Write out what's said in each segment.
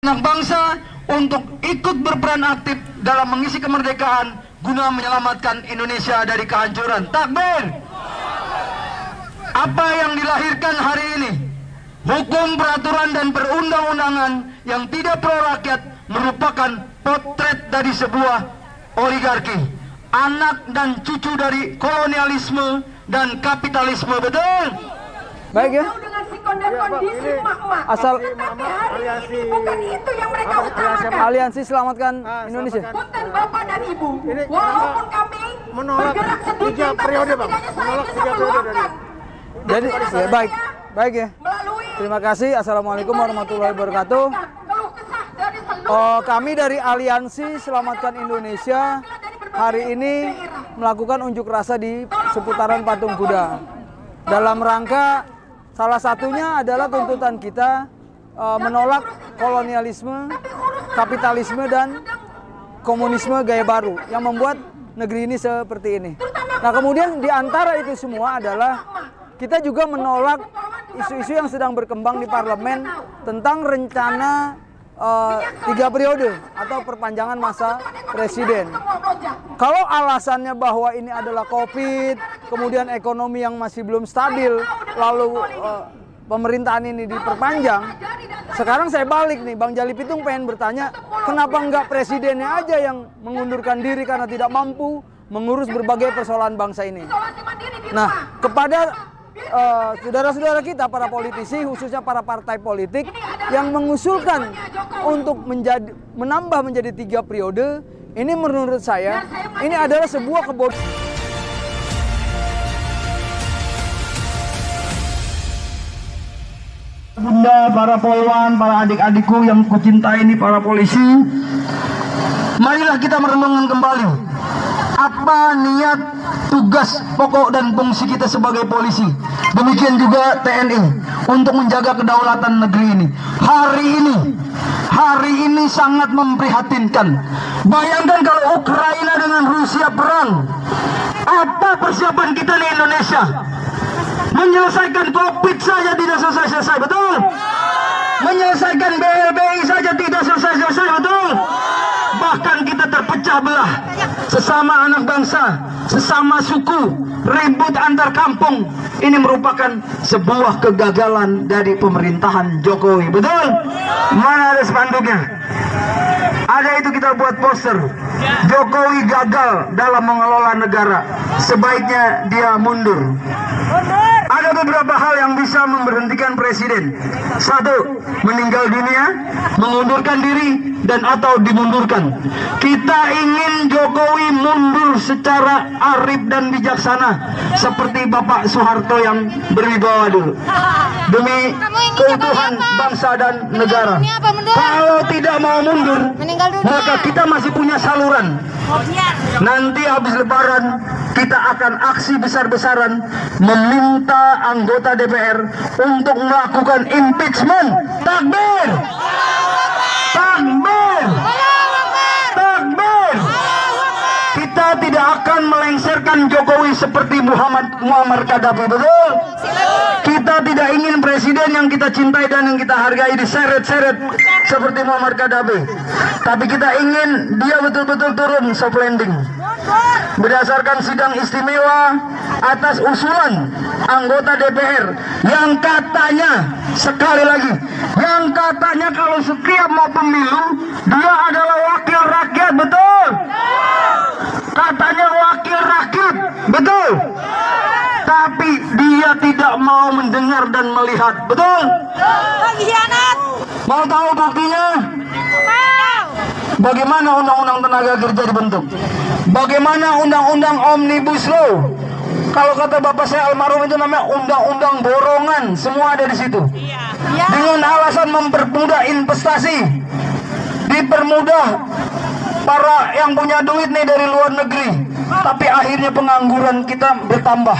anak bangsa untuk ikut berperan aktif dalam mengisi kemerdekaan guna menyelamatkan Indonesia dari kehancuran. Takbir! Apa yang dilahirkan hari ini, hukum, peraturan, dan perundang-undangan yang tidak pro rakyat merupakan potret dari sebuah oligarki, anak dan cucu dari kolonialisme dan kapitalisme. Betul? Baik ya. Asal bukan itu yang mereka utamakan. Aliansi Selamatkan Indonesia. Punten Bapak dan Ibu, walaupun kami menolak bergerak sedikit, 3 periode, Bang. Menolak 3 periode dari. Jadi ya, baik ya. Terima kasih. Assalamualaikum warahmatullahi wabarakatuh. Kami dari Aliansi Selamatkan Indonesia hari ini melakukan unjuk rasa di seputaran Patung Kuda. Dalam rangka salah satunya adalah tuntutan kita menolak kolonialisme, kapitalisme, dan komunisme gaya baru yang membuat negeri ini seperti ini. Nah, kemudian di antara itu semua adalah kita juga menolak isu-isu yang sedang berkembang di parlemen tentang rencana 3 periode atau perpanjangan masa presiden. Kalau alasannya bahwa ini adalah COVID, kemudian ekonomi yang masih belum stabil, lalu pemerintahan ini diperpanjang, sekarang saya balik nih, Bang Jali Pitung pengen bertanya, kenapa enggak presidennya aja yang mengundurkan diri karena tidak mampu mengurus berbagai persoalan bangsa ini. Nah, kepada saudara-saudara kita, para politisi, khususnya para partai politik yang mengusulkan untuk menambah menjadi 3 periode, ini menurut saya ini adalah sebuah kebodohan. Bunda, para polwan, para adik-adikku yang kucintai ini, para polisi, marilah kita merenungkan kembali apa niat, tugas pokok dan fungsi kita sebagai polisi. Demikian juga TNI untuk menjaga kedaulatan negeri ini. Hari ini sangat memprihatinkan. Bayangkan kalau Ukraina dengan Rusia perang, apa persiapan kita di Indonesia? Menyelesaikan COVID saja tidak selesai-selesai, betul? Menyelesaikan BLBI saja tidak selesai-selesai, betul? Bahkan kita terpecah belah, sesama anak bangsa, sesama suku, ribut antar kampung. Ini merupakan sebuah kegagalan dari pemerintahan Jokowi, betul? Mana ada spanduknya? Ada itu, kita buat poster. Jokowi gagal dalam mengelola negara, sebaiknya dia mundur. Ada beberapa hal yang bisa memberhentikan presiden. 1, meninggal dunia, mengundurkan diri, dan atau dimundurkan. Kita ingin Jokowi mundur secara arif dan bijaksana, seperti Bapak Soeharto yang berwibawa dulu, demi keutuhan bangsa dan negara. Kalau tidak mau mundur, maka kita masih punya saluran. Nanti habis Lebaran kita akan aksi besar-besaran meminta anggota DPR untuk melakukan impeachment. Takbir! Takbir! Takbir! Kita tidak akan melengsarkan Jokowi seperti Muammar Gaddafi, betul? Kita tidak ingin presiden yang kita cintai dan yang kita hargai diseret-seret seperti Muammar Gaddafi. Tapi kita ingin dia betul-betul turun soft landing. Berdasarkan sidang istimewa atas usulan anggota DPR yang katanya, sekali lagi, yang katanya kalau setiap mau pemilu dia adalah wakil rakyat, betul? Katanya wakil rakyat, betul? Tapi dia tidak mau mendengar dan melihat, betul? Mau tahu buktinya? Bagaimana undang-undang tenaga kerja dibentuk? Bagaimana undang-undang Omnibus Law? Kalau kata bapak saya almarhum itu namanya undang-undang borongan, semua ada di situ. Dengan alasan mempermudah investasi, dipermudah para yang punya duit nih dari luar negeri. Tapi akhirnya pengangguran kita bertambah,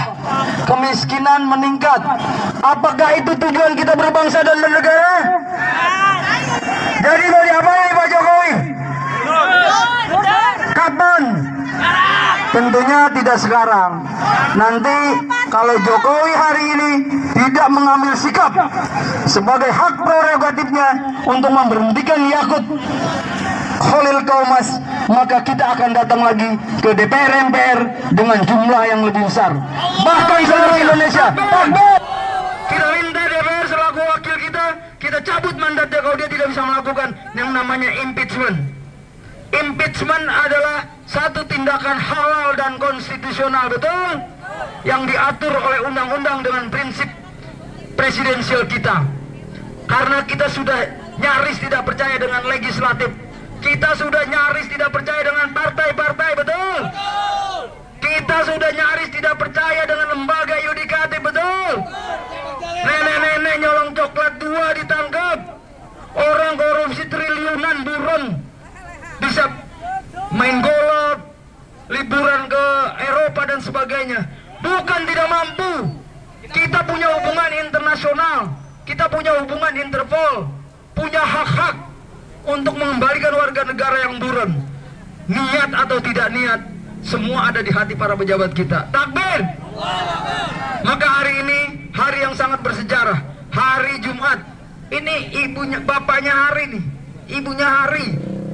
kemiskinan meningkat. Apakah itu tujuan kita berbangsa dan bernegara? Jadi mau diapain Pak Jokowi? Kapan? Tentunya tidak sekarang. Nanti kalau Jokowi hari ini tidak mengambil sikap sebagai hak prerogatifnya untuk memberhentikan Yakut Khalil Qaumas, maka kita akan datang lagi ke DPR MPR dengan jumlah yang lebih besar, bahkan seluruh Indonesia. Kita minta DPR selaku wakil kita cabut mandatnya kalau dia tidak bisa melakukan yang namanya impeachment. Impeachment adalah satu tindakan halal dan konstitusional, betul, yang diatur oleh undang-undang dengan prinsip presidensial kita. Karena kita sudah nyaris tidak percaya dengan legislatif, kita sudah nyaris tidak percaya dengan partai-partai, betul. Kita sudah nyaris tidak percaya dengan lembaga yudikatif, betul. Nenek-nenek nyolong coklat 2 ditangkap, orang korupsi triliunan buron bisa main golf, liburan ke Eropa dan sebagainya. Bukan tidak mampu, kita punya hubungan internasional, kita punya hubungan Interpol, punya hak-hak untuk mengembalikan warga negara yang buron. Niat atau tidak niat, semua ada di hati para pejabat kita. Takbir! Maka hari ini hari yang sangat bersejarah, hari Jumat. Ini ibunya, bapaknya hari nih, ibunya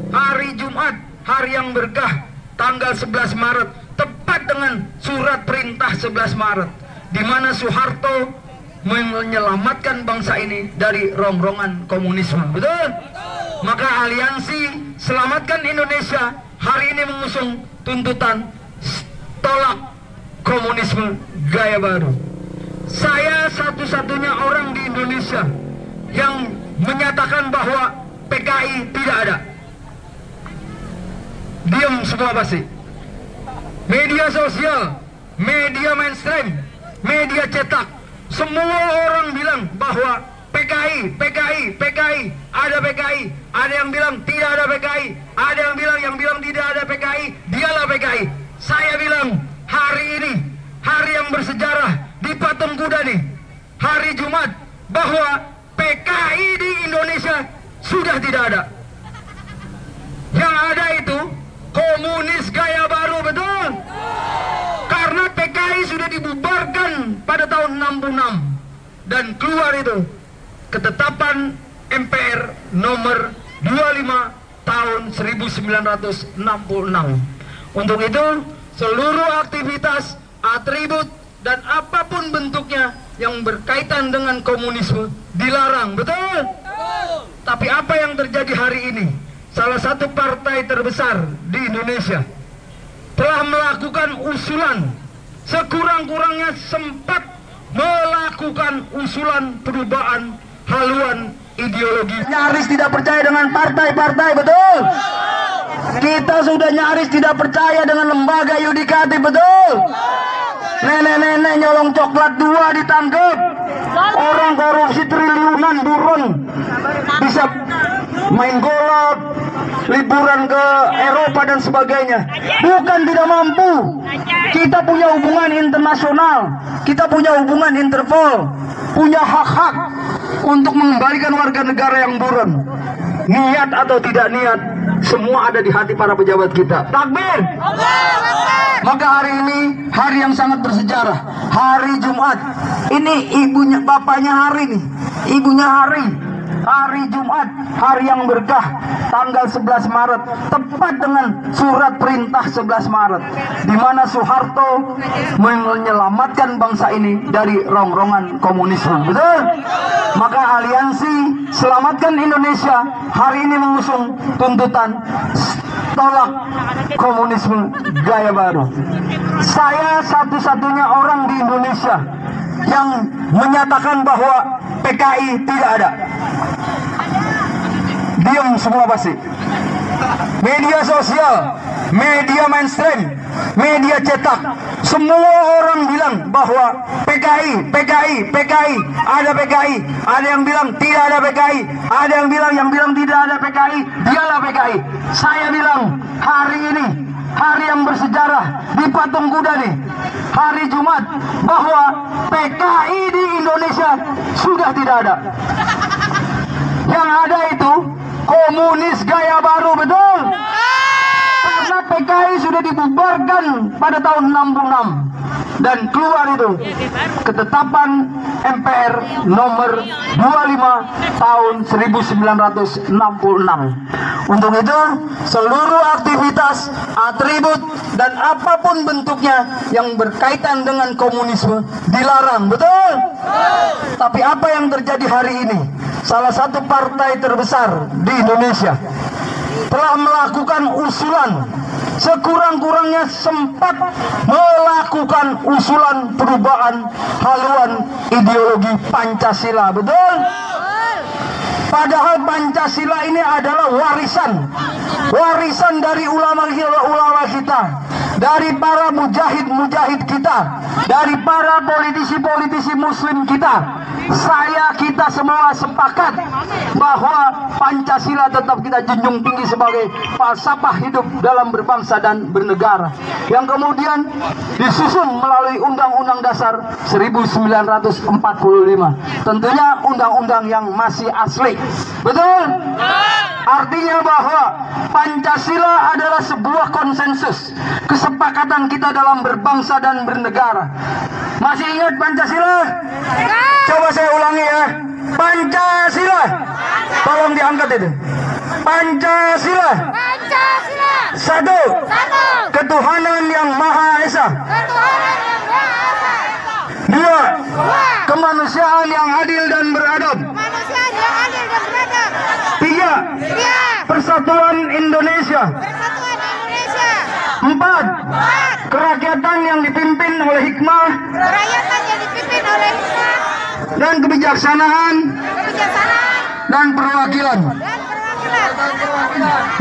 hari Jumat, hari yang berkah, tanggal 11 Maret, tepat dengan surat perintah 11 Maret, di mana Soeharto menyelamatkan bangsa ini dari rongrongan komunisme, betul? Maka aliansi Selamatkan Indonesia hari ini mengusung tuntutan tolak komunisme gaya baru. Saya satu-satunya orang di Indonesia yang menyatakan bahwa PKI tidak ada. Diam semua pasti. Media sosial, media mainstream, media cetak, semua orang bilang bahwa PKI, ada PKI, ada yang bilang tidak ada PKI, ada yang bilang tidak ada PKI, dialah PKI. Saya bilang hari ini, hari yang bersejarah di Patung Kuda nih, hari Jumat, bahwa PKI di Indonesia sudah tidak ada. Yang ada itu komunis gaya baru, betul? Karena PKI sudah dibubarkan pada tahun 66 dan keluar itu ketetapan MPR nomor 25 tahun 1966. Untuk itu seluruh aktivitas, atribut dan apapun bentuknya yang berkaitan dengan komunisme dilarang, betul? Tapi apa yang terjadi hari ini? Salah satu partai terbesar di Indonesia telah melakukan usulan, sekurang-kurangnya sempat melakukan usulan perubahan haluan ideologi. Nyaris tidak percaya dengan partai-partai, betul? Kita sudah nyaris tidak percaya dengan lembaga yudikatif, betul? Nenek-nenek nyolong coklat 2 ditangkap, orang korupsi triliunan buron bisa main golf, liburan ke Eropa dan sebagainya. Bukan tidak mampu, kita punya hubungan internasional, kita punya hubungan Interpol, punya hak-hak untuk mengembalikan warga negara yang buron. Niat atau tidak niat, semua ada di hati para pejabat kita. Takbir! Maka hari ini hari yang sangat bersejarah, hari Jumat. Ini ibunya, bapaknya hari nih, ibunya hari Jumat, hari yang berkah, tanggal 11 Maret, tepat dengan surat perintah 11 Maret, di mana Soeharto menyelamatkan bangsa ini dari rongrongan komunisme, betul? Maka aliansi Selamatkan Indonesia hari ini mengusung tuntutan tolak komunisme gaya baru. Saya satu-satunya orang di Indonesia yang menyatakan bahwa PKI tidak ada. Diam semua pasti. Media sosial, media mainstream, media cetak, semua orang bilang bahwa PKI, ada PKI, ada yang bilang tidak ada PKI, ada yang bilang tidak ada PKI, dialah PKI. Saya bilang hari ini hari yang bersejarah di Patung Kuda nih, hari Jumat, bahwa PKI di Indonesia sudah tidak ada. Yang ada itu komunis gaya baru, betul? Karena PKI sudah dibubarkan pada tahun 66 dan keluar itu ketetapan MPR nomor 25 tahun 1966. Untuk itu seluruh aktivitas, atribut dan apapun bentuknya yang berkaitan dengan komunisme dilarang, betul? Tapi apa yang terjadi hari ini? Salah satu partai terbesar di Indonesia telah melakukan usulan, sekurang-kurangnya sempat melakukan usulan perubahan haluan ideologi Pancasila, betul? Padahal Pancasila ini adalah warisan dari ulama kita, dari para mujahid kita, dari para politisi muslim kita. Kita semua sepakat bahwa Pancasila tetap kita junjung tinggi sebagai falsafah hidup dalam berbangsa dan bernegara, yang kemudian disusun melalui Undang-Undang Dasar 1945. Tentunya undang-undang yang masih asli, betul? Artinya bahwa Pancasila adalah sebuah konsensus, kesepakatan kita dalam berbangsa dan bernegara. Masih ingat Pancasila? Coba saya ulangi ya. Pancasila. Tolong diangkat itu. Pancasila. Satu. Ketuhanan yang Maha Esa. Dua. Kemanusiaan yang adil dan beradab. Tiga. Persatuan Indonesia. Empat. Kerakyatan yang dipimpin oleh hikmah dan kebijaksanaan dan perwakilan.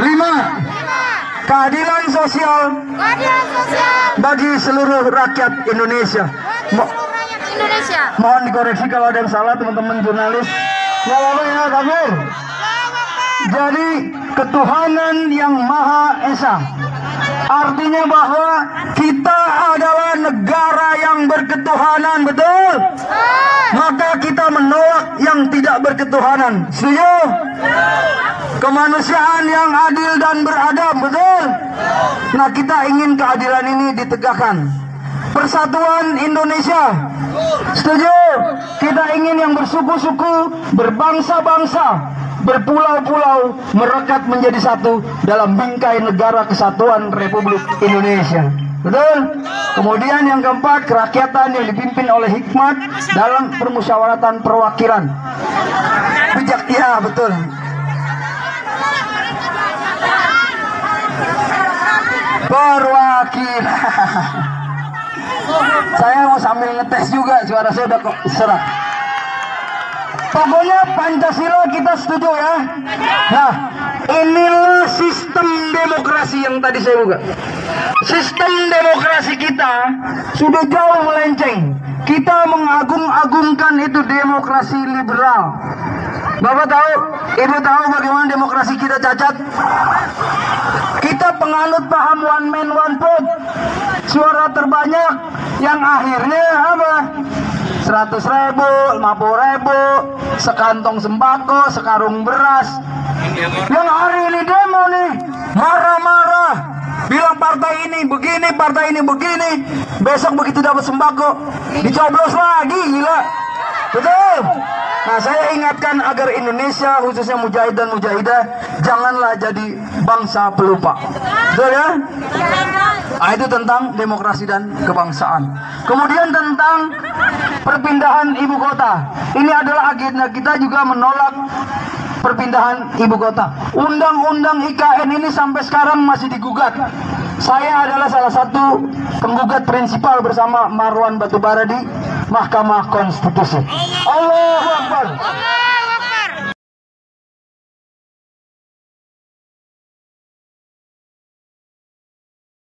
Lima. Keadilan sosial bagi seluruh rakyat Indonesia. Mohon dikoreksi kalau ada yang salah, teman-teman jurnalis. Ya Allah ya, Kabir. Jadi ketuhanan yang Maha Esa artinya bahwa kita adalah negara yang berketuhanan, betul? Maka kita menolak yang tidak berketuhanan. Setuju? Kemanusiaan yang adil dan beradab, betul? Nah, kita ingin keadilan ini ditegakkan. Persatuan Indonesia, setuju? Kita ingin yang bersuku-suku, berbangsa-bangsa, berpulau-pulau merekat menjadi satu dalam bingkai negara kesatuan Republik Indonesia, betul? Kemudian yang keempat, kerakyatan yang dipimpin oleh hikmat dalam permusyawaratan perwakilan. Bijak, ya betul. Perwakilan. Saya mau sambil ngetes juga, suara saya udah serak. Pokoknya Pancasila kita setuju ya. Nah, inilah sistem demokrasi yang tadi saya buka. Sistem demokrasi kita sudah jauh melenceng. Kita mengagung-agungkan itu demokrasi liberal. Bapak tahu, Ibu tahu bagaimana demokrasi kita cacat? Kita penganut paham one man one vote, suara terbanyak, yang akhirnya apa? 100.000, 50.000, sekantong sembako, sekarung beras. Yang hari ini demo nih, marah-marah, bilang partai ini begini, partai ini begini. Besok begitu dapat sembako, dicoblos lagi, gila. Betul? Nah, saya ingatkan agar Indonesia, khususnya mujahid dan mujahidah, janganlah jadi bangsa pelupa. Betul ya? Nah, itu tentang demokrasi dan kebangsaan. Kemudian tentang perpindahan ibu kota. Ini adalah agenda kita juga menolak perpindahan ibu kota. Undang-undang IKN ini sampai sekarang masih digugat. Saya adalah salah satu penggugat prinsipal bersama Marwan Batubara di Mahkamah Konstitusi. Allahu Akbar.